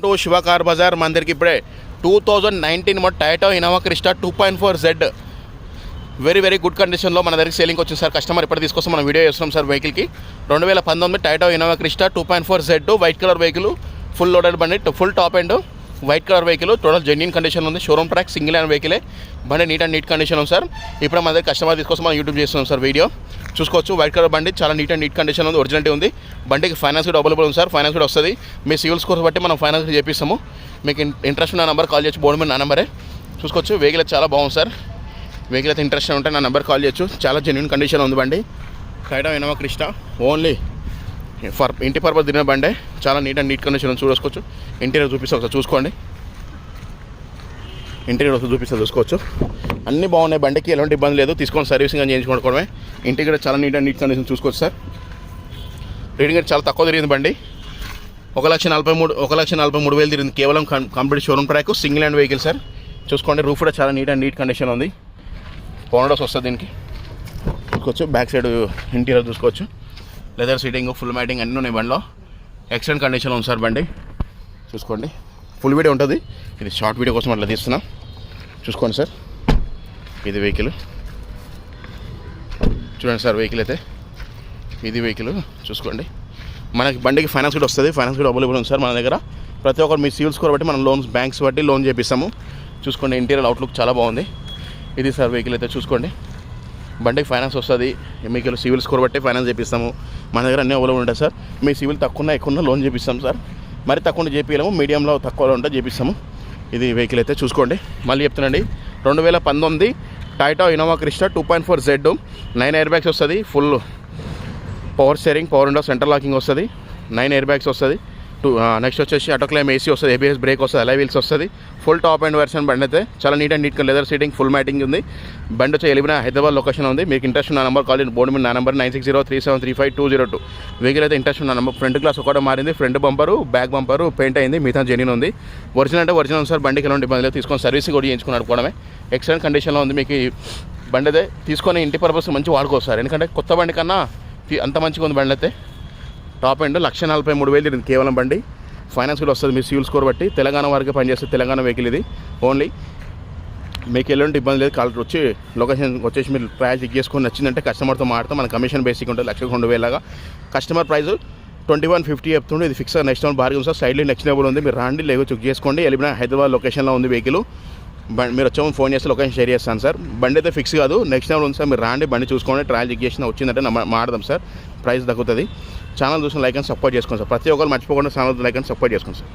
To Shiva car Bazar. మన దగ్గరికి ఇప్పుడే 2019 model Toyota Innova Crysta 2.4Z very very good కండిషన్లో మన దగ్గరికి సేలింగ్ వచ్చింది సార్. కస్టమర్ ఇప్పటి తీసుకొస్తాం మనం వీడియో చేస్తున్నాం సార్. వెహికల్కి 2019 Toyota Innova Crysta 2.4Z white colour vehicle, full loaded బండి, full top and white colour vehicle, total genuine condition ఉంది. షోరూమ్ ట్రాక్ సింగిల్ హ్యాండ్ వెహికలే, బండి నీట్ కండిషన్ ఉంది సార్. ఇప్పుడు మన దగ్గర కస్టమర్ తీసుకొస్తాం మనం యూట్యూబ్ చేస్తున్నాం సార్. వీడియో చూసుకోవచ్చు. వైట్ కలర్ బండి చాలా నీట్ కండిషన్ ఉంది, ఒరిజినాలిటీ ఉంది. బండికి ఫైనాన్స్ కూడా అవైలబుల్ ఉంది సార్. ఫైనాన్స్ కూడా వస్తుంది. మీ సివిల్ స్కోర్ బట్టి మనం ఫైనాన్స్ చేపిస్తాము. మీకు ఇంట్రెస్ట్ ఉన్న నెంబర్ కాల్ చేయొచ్చు. బోర్డు మీద నా నెంబరే చూసుకోవచ్చు. వెహికల్ చాలా బాగుంది సార్. వెహికల్ అయితే ఇంట్రెస్ట్ ఉంటే నా నెంబర్ కాల్ చేయొచ్చు. చాలా జెన్యూన్ కండిషన్ ఉంది బండి. టయోటా ఇన్నోవా క్రిస్టా ఓన్లీ ఇంటి పర్పస్ తిరిగిన బండే. చాలా నీట్ కండిషన్ ఉంది. చూసుకోవచ్చు. ఇంటీరియర్ చూపిస్తా ఒకసారి చూసుకోండి. ఇంటీరియర్ వస్తుంది చూసుకోవచ్చు. అన్నీ బాగున్నాయి. బండికి ఎలాంటి ఇబ్బంది లేదు. తీసుకొని సర్వీసింగ్ అని చేయించుకోవడమే. ఇంటీరియర్ చాలా నీట్ కండిషన్ చూసుకోవచ్చు సార్. రీడింగ్ అయితే చాలా తక్కువ తిరిగింది బండి. 1,43,000 తిరిగింది. కేవలం complete showroom track, single hand vehicle sir. చూసుకోండి. రూఫ్ కూడా చాలా నీట్ కండిషన్ ఉంది. పౌండర్స్ వస్తుంది దీనికి చూసుకోవచ్చు. బ్యాక్ సైడ్ ఇంటీరియర్ చూసుకోవచ్చు. లెదర్ సీటింగ్, ఫుల్ మ్యాటింగ్ అన్నీ ఉన్నాయి బండిలో. ఎక్సలెంట్ కండిషన్లో ఉంది సార్ బండి. చూసుకోండి. ఫుల్ వీడియో ఉంటుంది. ఇది షార్ట్ వీడియో కోసం అట్లా తీస్తున్నాం. చూసుకోండి సార్. ఇది వెహికల్ చూడండి సార్. వెహికల్ అయితే ఇది వెహికల్ చూసుకోండి. మనకి బండికి ఫైనాన్స్ కూడా వస్తుంది. ఫైనాన్స్ కూడా అవైలబుల్ ఉంది సార్ మన దగ్గర. ప్రతి ఒక్కరు మీ సివిల్ స్కోర్ బట్టి మనం లోన్స్ బ్యాంక్స్ బట్టి లోన్ చేపిస్తాము. చూసుకోండి. ఇంటీరియర్ అవుట్లుక్ చాలా బాగుంది. ఇది సార్ వెహికల్ అయితే చూసుకోండి. బండికి ఫైనాన్స్ వస్తుంది. మీకు సివిల్ స్కోర్ బట్టి ఫైనాన్స్ చేపిస్తాము. మన దగ్గర అన్నీ అవైలబుల్ ఉంటాయి సార్. మీ సివిల్ తక్కువ ఎక్కువ లోన్ చేపిస్తాం సార్. మరి తక్కువ చేపియలేము, మీడియంలో తక్కువలో ఉంటే చేపిస్తాము. ఇది వెహికల్ అయితే చూసుకోండి. మళ్ళీ చెప్తున్నాండి. 2019 Toyota Innova Crysta 2.4Z 9 air bags వస్తుంది. Full power steering, power window, centre locking వస్తుంది. 9 ఎయిర్ బ్యాగ్స్ వస్తుంది. నెక్స్ట్ వచ్చేసి ఆటో క్లైమ్ ఏసీ వస్తుంది. ఏబిఎస్ బ్రేక్ వస్తుంది. అలై వీల్స్ వస్తుంది. ఫుల్ టాప్ అండ్ వెర్షన్ బండి అయితే చాలా neat leather seating, full matting ఉంది. బండి వచ్చి ఎలిమినా హైదరాబాద్ లొకేషన్ ఉంది. మీకు ఇంట్రెస్ట్ ఉన్న నెంబర్ కాల్ చేయండి. బోర్డు మీద నా నెంబర్ 9603735202. వెహికల్ అయితే ఇంట్రెస్ట్ ఉన్న నెంబర్. ఫ్రంట్ గ్లాస్ ఒకటి మారింది. Front bumper, back bumper paint అయింది. మిగతా జెన్యూన్ ఉంది. ఒరిజినల్ అంటే ఒరిజినల్ సార్. బండికి ఎలాంటి ఇబ్బంది లేదు. తీసుకొని సర్వీసింగ్ కూడా చేయించుకుని నడుపుకోవడమే. ఎక్సలెంట్ కండిషన్లో ఉంది. మీకు బండి అయితే తీసుకొని ఇంటి పర్పస్ మంచి వాడుకోవచ్చు సార్. ఎందుకంటే కొత్త బండి కన్నా అంత మంచిగా ఉంది బండి అయితే. టాప్ ఎండ్ 1,43,000 తిరిగింది కేవలం బండి. ఫైనాన్స్ కూడా వస్తుంది మీ సివిల్ స్కోర్ బట్టి. తెలంగాణ వారికి పనిచేస్తుంది. తెలంగాణ వెహికల్ ఇది ఓన్లీ. మీకు ఎలాంటి ఇబ్బంది లేదు. కాల్ వచ్చి లొకేషన్ వచ్చేసి మీరు ప్రైస్ చెక్ చేసుకొని నచ్చిందంటే కస్టమర్తో మాట్లాడతాం. మన కమిషన్ బేసిక్ ఉంటుంది. 1,02,000 లాగా. కస్టమర్ ప్రైస్ 2150 చెప్తుండే. ఇది ఫిక్స్. నెక్స్ట్ టైం భారీ ఉంది సార్. సైడ్లో నెక్స్ట్ లెవెల్ ఉంది. మీరు రాండి, లేవు చెక్ చేసుకోండి. ఎలిమినా హైదరాబాద్ లొకేషన్లో ఉంది వెహికల్. మీరు వచ్చాము ఫోన్ చేస్తే లొకేషన్ షేర్ చేస్తాను సార్. బండి అయితే ఫిక్స్ కాదు. నెక్స్ట్ లెవెల్ ఉంది సార్. మీరు రాండి, బండి చూసుకోండి. ట్రయల్ చెక్ చేసిన వచ్చిందంటే మాడదాం సార్. ప్రైస్ తగ్గుతుంది. ఛానల్ చూసిన లైక్ అండ్ సపోర్ట్ చేసుకోండి సార్. ప్రతి ఒక్కరు మర్చిపోకుండా ఛానల్ లైక్ అండ్ సపోర్ట్ చేసుకోండి సార్.